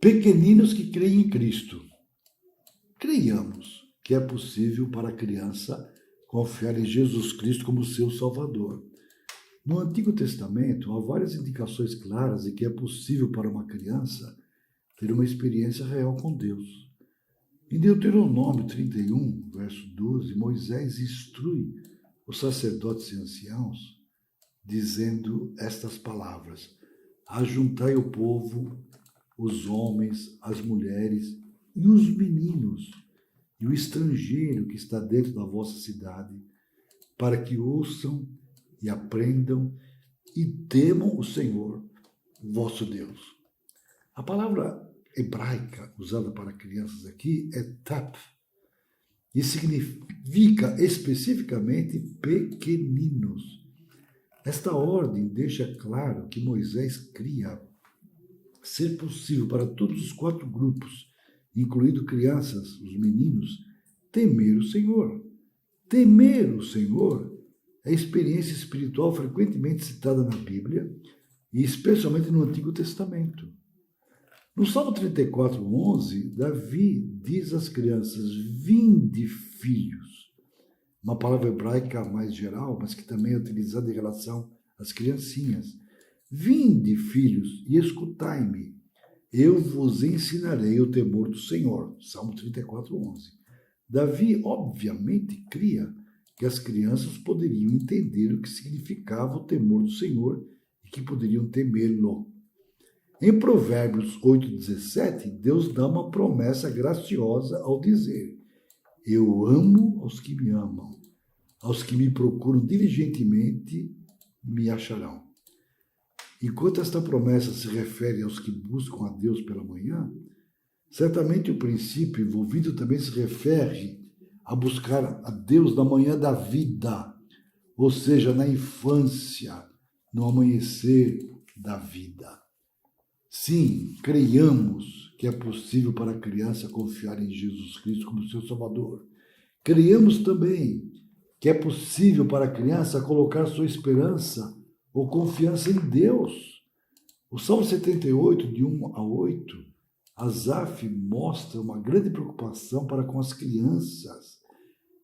Pequeninos que creem em Cristo. Creiamos que é possível para a criança confiar em Jesus Cristo como seu Salvador. No Antigo Testamento, há várias indicações claras de que é possível para uma criança ter uma experiência real com Deus. Em Deuteronômio 31, verso 12, Moisés instrui os sacerdotes e anciãos, dizendo estas palavras: ajuntai o povo, os homens, as mulheres e os meninos, e o estrangeiro que está dentro da vossa cidade, para que ouçam e aprendam e temam o Senhor, vosso Deus. A palavra hebraica usada para crianças aqui é tap, e significa especificamente pequeninos. Esta ordem deixa claro que Moisés cria ser possível para todos os 4 grupos, incluindo crianças, os meninos, temer o Senhor. Temer o Senhor é experiência espiritual frequentemente citada na Bíblia, e especialmente no Antigo Testamento. No Salmo 34, 11, Davi diz às crianças: vinde, filhos. Uma palavra hebraica mais geral, mas que também é utilizada em relação às criancinhas. Vinde, filhos, e escutai-me. Eu vos ensinarei o temor do Senhor. Salmo 34, 11. Davi, obviamente, cria que as crianças poderiam entender o que significava o temor do Senhor e que poderiam temê-lo. Em Provérbios 8,17, Deus dá uma promessa graciosa ao dizer: eu amo aos que me amam, aos que me procuram diligentemente me acharão. Enquanto esta promessa se refere aos que buscam a Deus pela manhã, certamente o princípio envolvido também se refere a buscar a Deus na manhã da vida, ou seja, na infância, no amanhecer da vida. Sim, creiamos que é possível para a criança confiar em Jesus Cristo como seu Salvador. Creiamos também que é possível para a criança colocar sua esperança ou confiança em Deus. O Salmo 78, de 1 a 8, Asaf mostra uma grande preocupação para com as crianças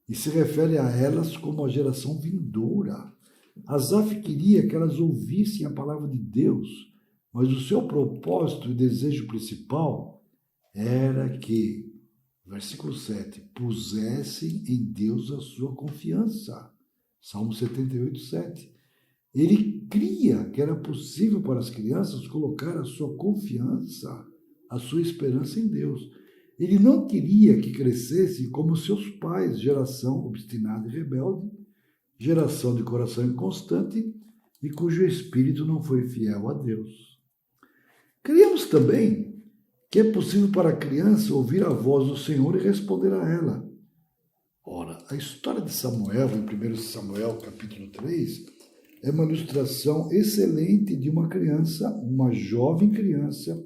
e se refere a elas como a geração vindoura. Asaf queria que elas ouvissem a palavra de Deus, mas o seu propósito e desejo principal era que, versículo 7, pusessem em Deus a sua confiança. Salmo 78, 7. Ele cria que era possível para as crianças colocar a sua confiança, a sua esperança em Deus. Ele não queria que crescessem como seus pais, geração obstinada e rebelde, geração de coração inconstante e cujo espírito não foi fiel a Deus. Criamos também que é possível para a criança ouvir a voz do Senhor e responder a ela. Ora, a história de Samuel, em 1 Samuel, capítulo 3, é uma ilustração excelente de uma criança, uma jovem criança,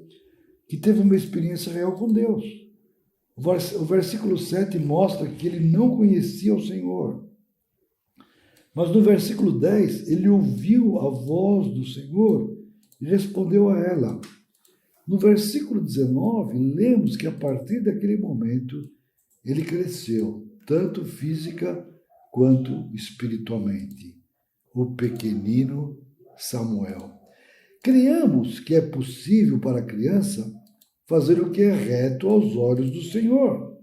que teve uma experiência real com Deus. O versículo 7 mostra que ele não conhecia o Senhor. Mas no versículo 10, ele ouviu a voz do Senhor e respondeu a ela. No versículo 19, lemos que a partir daquele momento, ele cresceu, tanto física quanto espiritualmente. O pequenino Samuel. Criamos que é possível para a criança fazer o que é reto aos olhos do Senhor.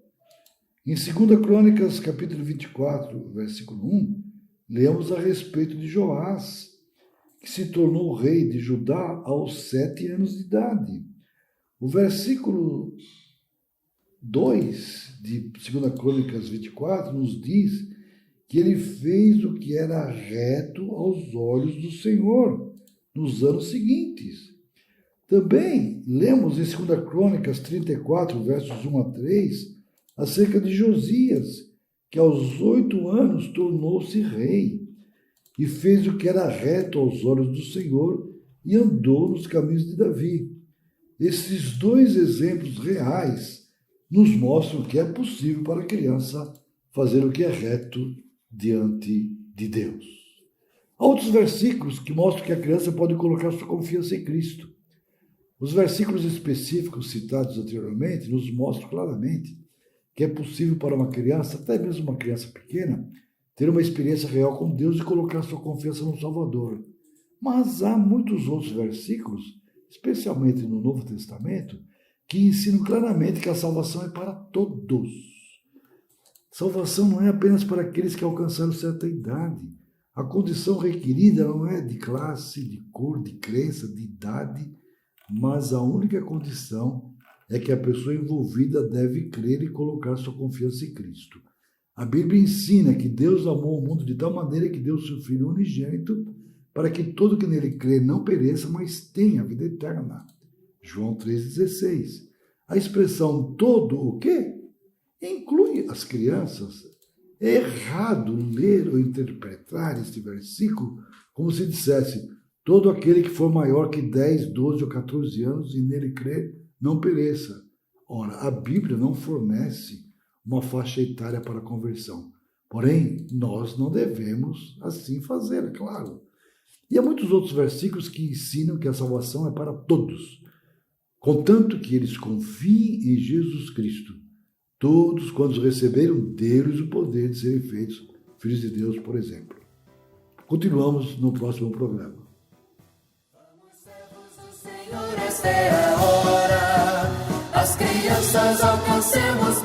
Em 2 Crônicas, capítulo 24, versículo 1, lemos a respeito de Joás, que se tornou rei de Judá aos 7 anos de idade. O versículo 2 de 2 Crônicas 24 nos diz que ele fez o que era reto aos olhos do Senhor nos anos seguintes. Também lemos em 2 Crônicas 34, versos 1 a 3, acerca de Josias, que aos 8 anos tornou-se rei e fez o que era reto aos olhos do Senhor e andou nos caminhos de Davi. Esses 2 exemplos reais nos mostram que é possível para a criança fazer o que é reto diante de Deus. Há outros versículos que mostram que a criança pode colocar sua confiança em Cristo. Os versículos específicos citados anteriormente nos mostram claramente que é possível para uma criança, até mesmo uma criança pequena, ter uma experiência real com Deus e colocar sua confiança no Salvador. Mas há muitos outros versículos, especialmente no Novo Testamento, que ensinam claramente que a salvação é para todos. Salvação não é apenas para aqueles que alcançaram certa idade. A condição requerida não é de classe, de cor, de crença, de idade, mas a única condição é que a pessoa envolvida deve crer e colocar sua confiança em Cristo. A Bíblia ensina que Deus amou o mundo de tal maneira que deu seu Filho unigênito para que todo que nele crê não pereça, mas tenha a vida eterna. João 3,16. A expressão todo o quê? Inclui as crianças. É errado ler ou interpretar este versículo como se dissesse: todo aquele que for maior que 10, 12 ou 14 anos e nele crer, não pereça. Ora, a Bíblia não fornece uma faixa etária para a conversão. Porém, nós não devemos assim fazer, é claro. E há muitos outros versículos que ensinam que a salvação é para todos, contanto que eles confiem em Jesus Cristo. Todos, quando receberam, deles o poder de serem feitos filhos de Deus, por exemplo. Continuamos no próximo programa. Vamos, servos do Senhor, esta é a hora. As crianças alcancemos